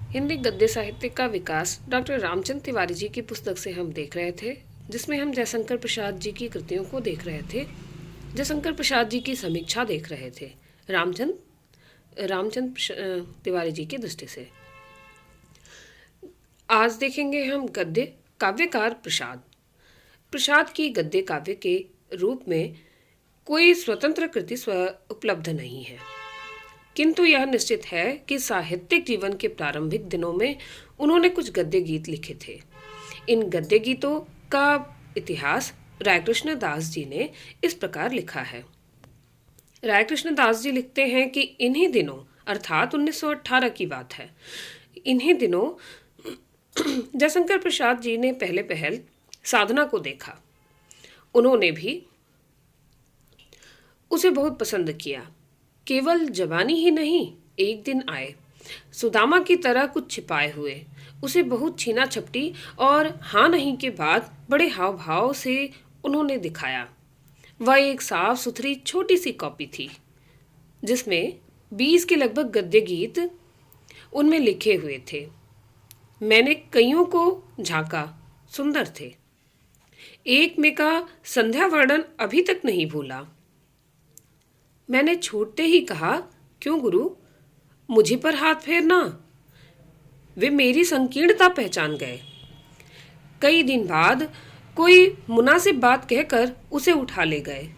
हिंदी गद्य साहित्य का विकास डॉक्टर रामचंद्र तिवारी जी की पुस्तक से हम देख रहे थे, जिसमें हम जयशंकर प्रसाद जी की कृतियों को देख रहे थे। जयशंकर प्रसाद जी की समीक्षा देख रहे थे रामचंद्र तिवारी जी की दृष्टि से। आज देखेंगे हम गद्य काव्यकार प्रसाद। प्रसाद की गद्य काव्य के रूप में कोई स्वतंत्र कृति उपलब्ध नहीं है, किंतु यह निश्चित है कि साहित्यिक जीवन के प्रारंभिक दिनों में उन्होंने कुछ गद्य गीत लिखे थे। इन गद्य गीतों का इतिहास रायकृष्ण दास जी ने इस प्रकार लिखा है। रायकृष्ण दास जी लिखते हैं कि इन्हीं दिनों, अर्थात 1918 की बात है, इन्हीं दिनों जयशंकर प्रसाद जी ने पहले पहल साधना को देखा। उन्होंने भी उसे बहुत पसंद किया। केवल जवानी ही नहीं, एक दिन आए सुदामा की तरह कुछ छिपाए हुए उसे बहुत छीना झपटी और हाँ नहीं के बाद बड़े हाव भाव से उन्होंने दिखाया। वह एक साफ सुथरी छोटी सी कॉपी थी, जिसमें 20 के लगभग गद्य गीत उनमें लिखे हुए थे। मैंने कईयों को झांका, सुंदर थे। एक में का संध्या वर्णन अभी तक नहीं भूला। मैंने छूटते ही कहा, क्यों गुरु, मुझे पर हाथ फेरना। वे मेरी संकीर्णता पहचान गए। कई दिन बाद कोई मुनासिब बात कहकर उसे उठा ले गए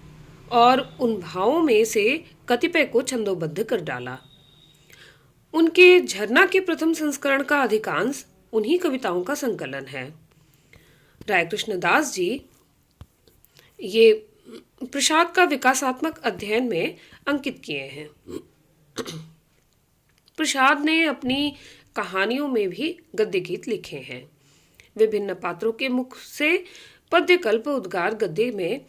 और उन भावों में से कतिपय को छंदोबद्ध कर डाला। उनके झरना के प्रथम संस्करण का अधिकांश उन्हीं कविताओं का संकलन है। रायकृष्ण दास जी ये प्रसाद का विकासात्मक अध्ययन में अंकित किए हैं। प्रसाद ने अपनी कहानियों में भी गद्य गीत लिखे हैं। विभिन्न पात्रों के मुख से पद्यकल्प उद्गार गद्य में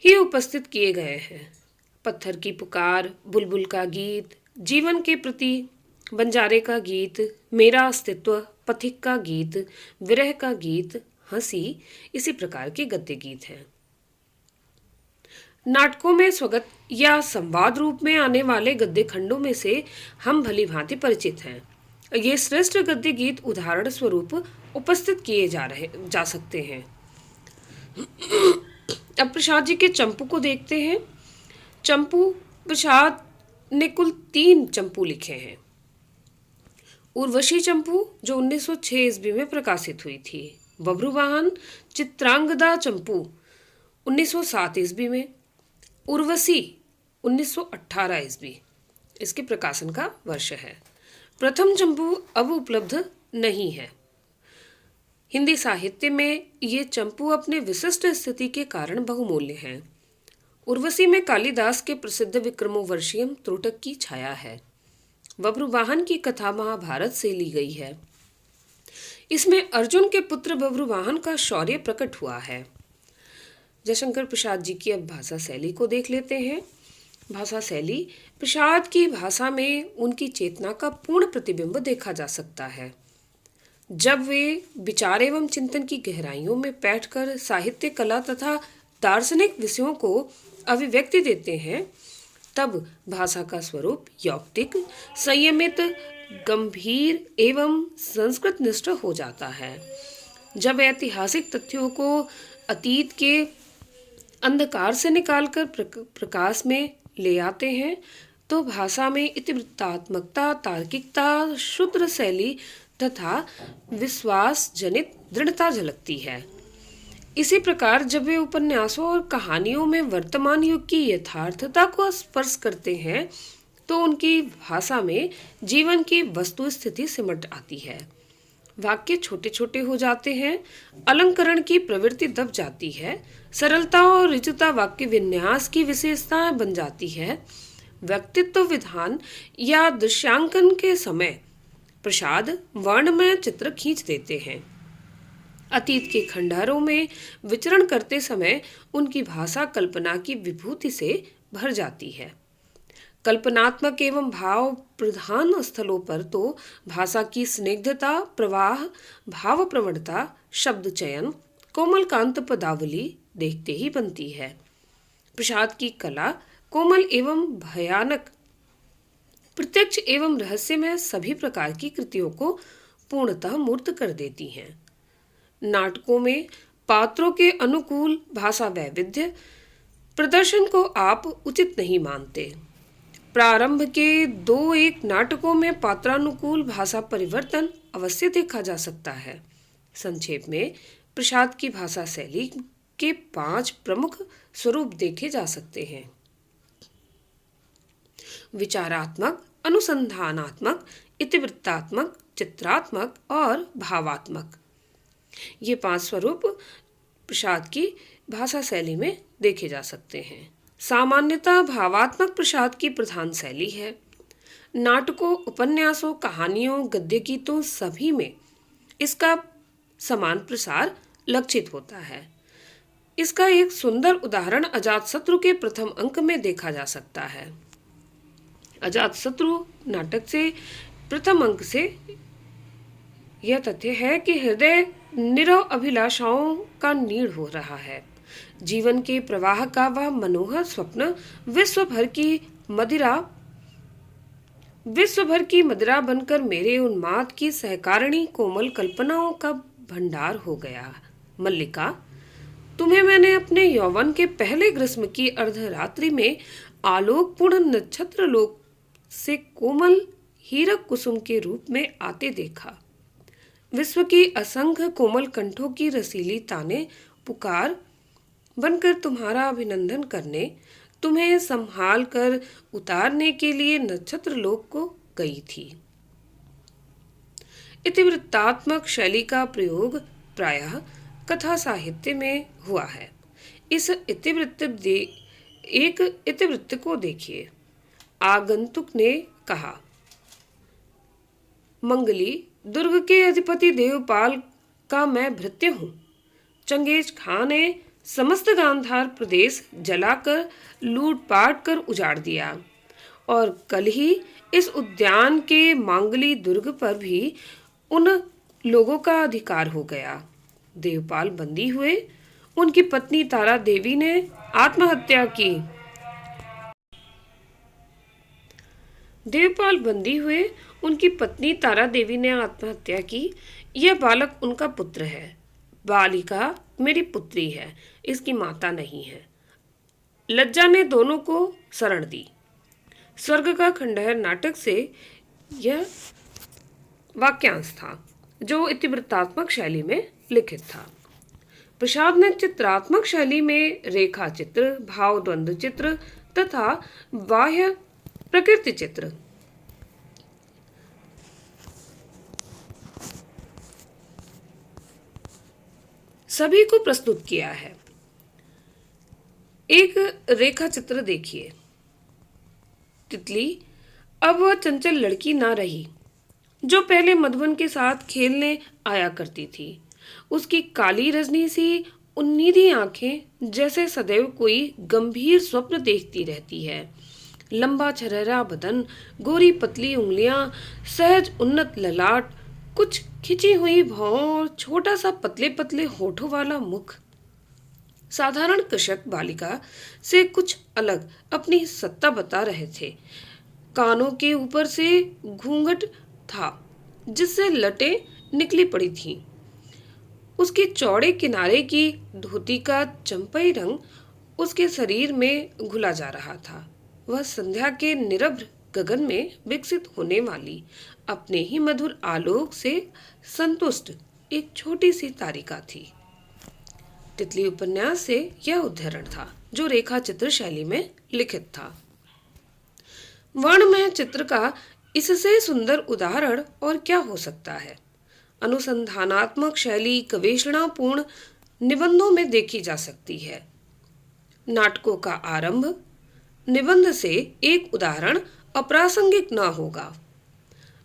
ही उपस्थित किए गए हैं। पत्थर की पुकार, बुलबुल का गीत, जीवन के प्रति, बंजारे का गीत, मेरा अस्तित्व, पथिक का गीत, विरह का गीत, हंसी, इसी प्रकार के गद्य गीत हैं। नाटकों में स्वगत या संवाद रूप में आने वाले गद्य खंडों में से हम भली भांति परिचित हैं। ये श्रेष्ठ गद्य गीत उदाहरण स्वरूप उपस्थित किए जा सकते हैं। अब प्रसाद जी के चंपू को देखते हैं। चंपू, प्रसाद ने कुल 3 चंपू लिखे हैं। उर्वशी चंपू जो 1906 ईस्वी में प्रकाशित हुई थी। बभ्रुवाहन चित्रांगदा चंपू 1907 ईस्वी में। उर्वशी 1918 ईस्वी इसके प्रकाशन का वर्ष है। प्रथम चंपू अब उपलब्ध नहीं है। हिंदी साहित्य में ये चंपू अपने विशिष्ट स्थिति के कारण बहुमूल्य हैं। उर्वशी में कालिदास के प्रसिद्ध विक्रमोर्वशीयम त्रोटक की छाया है। बभ्रुवाहन की कथा महाभारत से ली गई है। इसमें अर्जुन के पुत्र बभ्रुवाहन का शौर्य प्रकट हुआ है। जयशंकर प्रसाद जी की अब भाषा शैली को देख लेते हैं। भाषा शैली, प्रसाद की भाषा में उनकी चेतना का पूर्ण प्रतिबिंब देखा जा सकता है। जब वे विचार एवं चिंतन की गहराइयों में बैठकर साहित्य, कला तथा दार्शनिक विषयों को अभिव्यक्ति देते हैं, तब भाषा का स्वरूप यौक्तिक, संयमित, गंभीर एवं संस्कृत निष्ठ हो जाता है। जब ऐतिहासिक तथ्यों को अतीत के अंधकार से निकालकर प्रकाश में ले आते हैं, तो भाषा में इतिवृत्तात्मकता, तार्किकता, शुद्ध शैली तथा विश्वास जनित दृढ़ता झलकती है। इसी प्रकार जब वे उपन्यासों और कहानियों में वर्तमान युग की यथार्थता को स्पर्श करते हैं, तो उनकी भाषा में जीवन की वस्तु स्थिति सिमट आती है। वाक्य छोटे छोटे हो जाते हैं, अलंकरण की प्रवृत्ति दब जाती है, सरलता और ऋजुता वाक्य विन्यास की विशेषता बन जाती है। व्यक्तित्व विधान या दृश्यांकन के समय प्रसाद वर्णमय चित्र खींच देते हैं। अतीत के खंडहरों में विचरण करते समय उनकी भाषा कल्पना की विभूति से भर जाती है। कल्पनात्मक एवं भाव प्रधान स्थलों पर तो भाषा की स्निग्धता, प्रवाह, भाव प्रवणता, शब्द चयन, कोमलकांत पदावली देखते ही बनती है। प्रसाद की कला कोमल एवं भयानक प्रत्यक्ष एवं रहस्यमय सभी प्रकार की कृतियों को पूर्णतः मूर्त कर देती हैं। नाटकों में पात्रों के अनुकूल भाषा वैविध्य प्रदर्शन को आप उचित नहीं मानते। प्रारंभ के 2-1 नाटकों में पात्रानुकूल भाषा परिवर्तन अवश्य देखा जा सकता है। संक्षेप में प्रसाद की भाषा शैली के 5 प्रमुख स्वरूप देखे जा सकते हैं: विचारात्मक, अनुसंधानात्मक, इतिवृत्तात्मक, चित्रात्मक और भावात्मक। ये 5 स्वरूप प्रसाद की भाषा शैली में देखे जा सकते हैं। सामान्यतः भावात्मक प्रसाद की प्रधान शैली है। नाटकों, उपन्यासों, कहानियों, गद्य गीतों सभी में इसका समान प्रसार लक्षित होता है। इसका एक सुंदर उदाहरण अजातशत्रु के प्रथम अंक में देखा जा सकता है। अजातशत्रु नाटक से प्रथम अंक से यह तथ्य है कि हृदय निरव अभिलाषाओं का नीड़ हो रहा है। जीवन के प्रवाह का वह मनोहर स्वप्न विश्व भर की मदिरा बनकर मेरे उन्माद की सहकारिणी कोमल कल्पनाओं का भंडार हो गया। मल्लिका, तुम्हें मैंने अपने यौवन के पहले ग्रीष्म की अर्धरात्रि में आलोकपूर्ण नक्षत्र लोक से कोमल हीरक कुसुम के रूप में आते देखा। विश्व की असंख्य कोमल कंठों की रसीली ताने पुकार बनकर तुम्हारा अभिनंदन करने, तुम्हें संभाल कर उतारने के लिए नक्षत्र लोक को गई थी। इतिवृत्तात्मक शैली का प्रयोग प्रायः कथा साहित्य में हुआ है। एक इतिवृत्त को देखिए। आगंतुक ने कहा, मंगली, दुर्ग के अधिपति देवपाल का मैं भृत्य हूँ। चंगेज खां ने समस्त गांधार प्रदेश जलाकर लूटपाट कर उजाड़ दिया और कल ही इस उद्यान के मांगली दुर्ग पर भी उन लोगों का अधिकार हो गया। देवपाल बंदी हुए, उनकी पत्नी तारा देवी ने आत्महत्या की। देवपाल बंदी हुए, उनकी पत्नी तारा देवी ने आत्महत्या की। यह बालक उनका पुत्र है। बालिका मेरी पुत्री है, इसकी माता नहीं है। लज्जा ने दोनों को शरण दी। स्वर्ग का खंडहर नाटक से यह वाक्यांश था जो इतिवृत्तात्मक शैली में लिखित था। प्रसाद ने चित्रात्मक शैली में रेखा चित्र, भाव द्वंद्व चित्र तथा बाह्य प्रकृति चित्र सभी को प्रस्तुत किया है। एक रेखा चित्र देखिए। तितली अब वह चंचल लड़की ना रही जो पहले मधुबन के साथ खेलने आया करती थी। उसकी काली रजनी सी उन्नीदी आंखें जैसे सदैव कोई गंभीर स्वप्न देखती रहती है। लंबा छरहरा बदन, गोरी पतली उंगलियां, सहज उन्नत ललाट, कुछ खिंची हुई भौं और छोटा सा पतले पतले होठों वाला मुख साधारण कृषक बालिका से कुछ अलग अपनी सत्ता बता रहे थे। कानों के ऊपर से घूंघट था जिससे लटें निकली पड़ी थीं। उसके चौड़े किनारे की धोती का चंपई रंग उसके शरीर में घुला जा रहा था। वह संध्या के निरभ्र गगन में विकसित होने वाली अपने ही मधुर आलोक से संतुष्ट एक छोटी सी तारिका थी। तितली उपन्यास से यह उद्धरण था जो रेखा चित्र शैली में लिखित था। वर्णमय चित्र का इससे सुंदर उदाहरण और क्या हो सकता है। अनुसंधानात्मक शैली गवेषणापूर्ण निबंधों में देखी जा सकती है। नाटकों का आरंभ निबंध से एक उदाहरण अप्रासंगिक न होगा।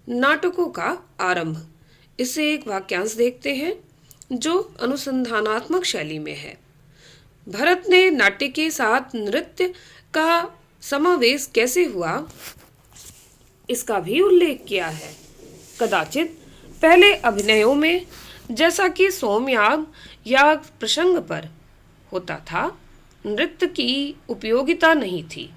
नाटकों का आरंभ, इससे एक वाक्यांश देखते हैं जो अनुसंधानात्मक शैली में है। भरत ने नाट्य के साथ नृत्य का समावेश कैसे हुआ, इसका भी उल्लेख किया है। कदाचित पहले अभिनयों में, जैसा कि सोमयाग या प्रसंग पर होता था, नृत्य की उपयोगिता नहीं थी,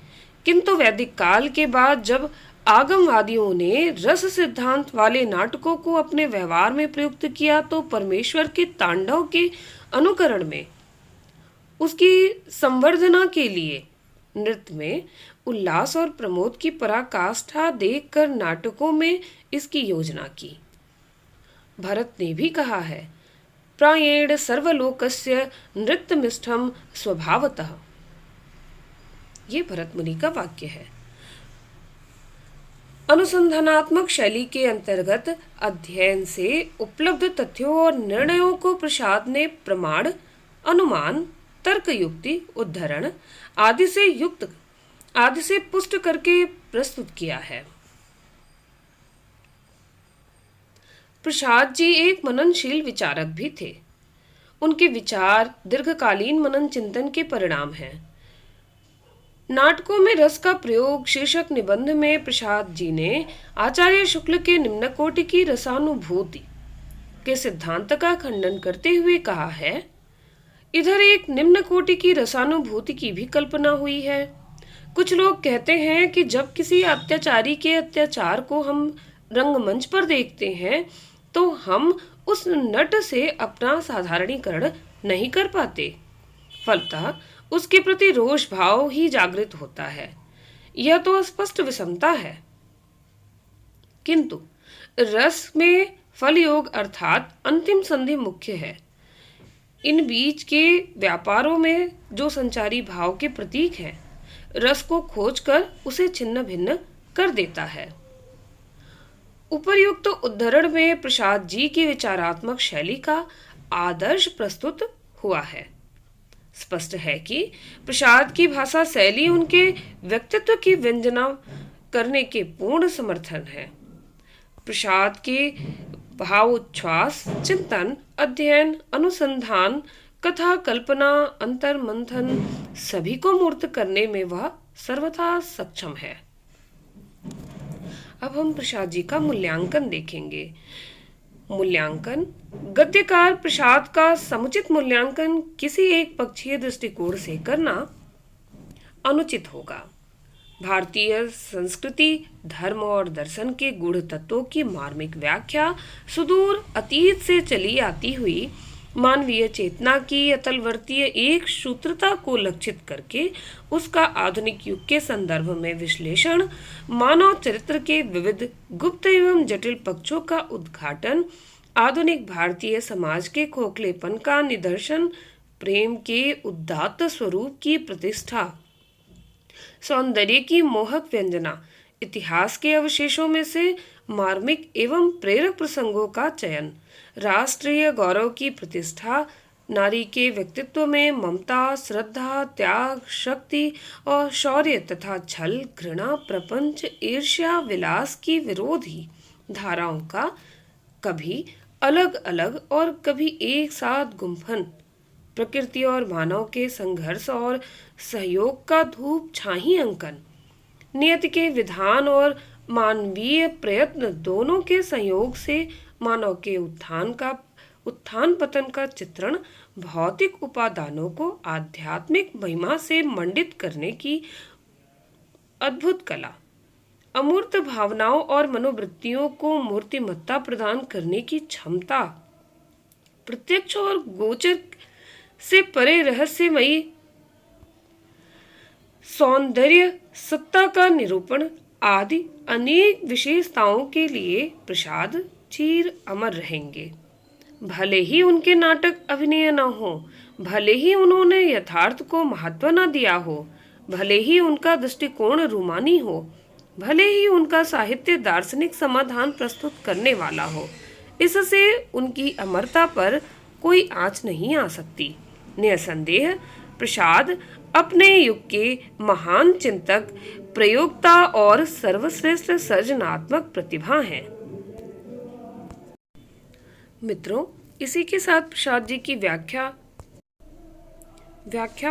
किंतु वैदिक काल के बाद जब आगमवादियों ने रस सिद्धांत वाले नाटकों को अपने व्यवहार में प्रयुक्त किया तो परमेश्वर के तांडव के अनुकरण में, उसकी संवर्धना के लिए नृत्य में उल्लास और प्रमोद की पराकाष्ठा देखकर नाटकों में इसकी योजना की। भरत ने भी कहा है, प्रायेण सर्वलोकस्य नृत्यमिष्ठम स्वभावतः। ये भरत मुनि का वाक्य है। अनुसंधानात्मक शैली के अंतर्गत अध्ययन से उपलब्ध तथ्यों और निर्णयों को प्रसाद ने प्रमाण, अनुमान, तर्क युक्ति, उद्धरण आदि से पुष्ट करके प्रस्तुत किया है। प्रसाद जी एक मननशील विचारक भी थे। उनके विचार दीर्घकालीन मनन चिंतन के परिणाम हैं। नाटकों में रस का प्रयोग शीर्षक निबंध में प्रसाद जी ने आचार्य शुक्ल के निम्न कोटि की रसानुभूति के सिद्धांत का खंडन करते हुए कहा है, इधर एक निम्न कोटि की रसानुभूति की भी कल्पना हुई है। कुछ लोग कहते हैं कि जब किसी अत्याचारी के अत्याचार को हम रंगमंच पर देखते हैं तो हम उस नट से अपना साधारणीकरण नहीं कर पाते, फलतः उसके प्रति रोष भाव ही जागृत होता है। यह तो स्पष्ट विषमता है। किंतु रस में फल योग अर्थात अंतिम संधि मुख्य है। इन बीच के व्यापारों में जो संचारी भाव के प्रतीक हैं, रस को खोजकर उसे छिन्न भिन्न कर देता है। उपर्युक्त उद्धरण में प्रसाद जी की विचारात्मक शैली का आदर्श प्रस्तुत हुआ है। स्पष्ट है कि प्रसाद की भाषा शैली उनके व्यक्तित्व की व्यंजना करने के पूर्ण समर्थन है। प्रसाद के भावोच्छ्वास, चिंतन, अध्ययन, अनुसंधान, कथा, कल्पना, अंतर मंथन सभी को मूर्त करने में वह सर्वथा सक्षम है। अब हम प्रसाद जी का मूल्यांकन देखेंगे। मूल्यांकन, गद्यकार प्रसाद का समुचित मूल्यांकन किसी एक पक्षीय दृष्टिकोण से करना अनुचित होगा। भारतीय संस्कृति, धर्म और दर्शन के गूढ़ तत्वों की मार्मिक व्याख्या सुदूर अतीत से चली आती हुई मानवीय चेतना की अतलवर्तीय एक सूत्रता को लक्षित करके उसका आधुनिक युग के संदर्भ में विश्लेषण, मानव चरित्र के विविध गुप्त एवं जटिल पक्षों का उद्घाटन, आधुनिक भारतीय समाज के खोखलेपन का निदर्शन, प्रेम के उदात्त स्वरूप की प्रतिष्ठा, सौंदर्य की मोहक व्यंजना, इतिहास के अवशेषों में से मार्मिक एवं प्रेरक प्रसंगों का चयन, राष्ट्रीय गौरव की प्रतिष्ठा, नारी के व्यक्तित्व में ममता, श्रद्धा, त्याग, शक्ति और शौर्य तथा छल, घृणा, प्रपंच, ईर्ष्या, विलास की विरोधी धाराओं का कभी अलग अलग और कभी एक साथ गुंफन, प्रकृति और मानव के संघर्ष और सहयोग का धूप छाही अंकन, नियति के विधान और मानवीय प्रयत्न दोनों के संयोग से मानव के उत्थान पतन का चित्रण, भौतिक उपादानों को आध्यात्मिक महिमा से मंडित करने की अद्भुत कला, अमूर्त भावनाओं और मनोवृत्तियों को मूर्तिमत्ता प्रदान करने की क्षमता, प्रत्यक्ष और गोचर से परे रहस्यमयी सौंदर्य सत्ता का निरूपण आदि अनेक विशेषताओं के लिए प्रसाद चिर अमर रहेंगे। भले ही उनके नाटक अभिनय न हो, भले ही उन्होंने यथार्थ को महत्व न दिया हो, भले ही उनका दृष्टिकोण रूमानी हो, भले ही उनका साहित्य दार्शनिक समाधान प्रस्तुत करने वाला हो, इससे उनकी अमरता पर कोई आँच नहीं आ सकती। निसंदेह प्रसाद अपने युग के महान चिंतक, प्रयोक्ता और सर्वश्रेष्ठ सृजनात्मक प्रतिभा हैं। मित्रों, इसी के साथ प्रसाद जी की व्याख्या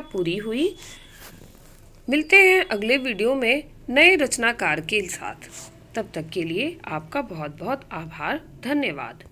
पूरी हुई। मिलते हैं अगले वीडियो में नए रचनाकार के साथ। तब तक के लिए आपका बहुत बहुत आभार, धन्यवाद।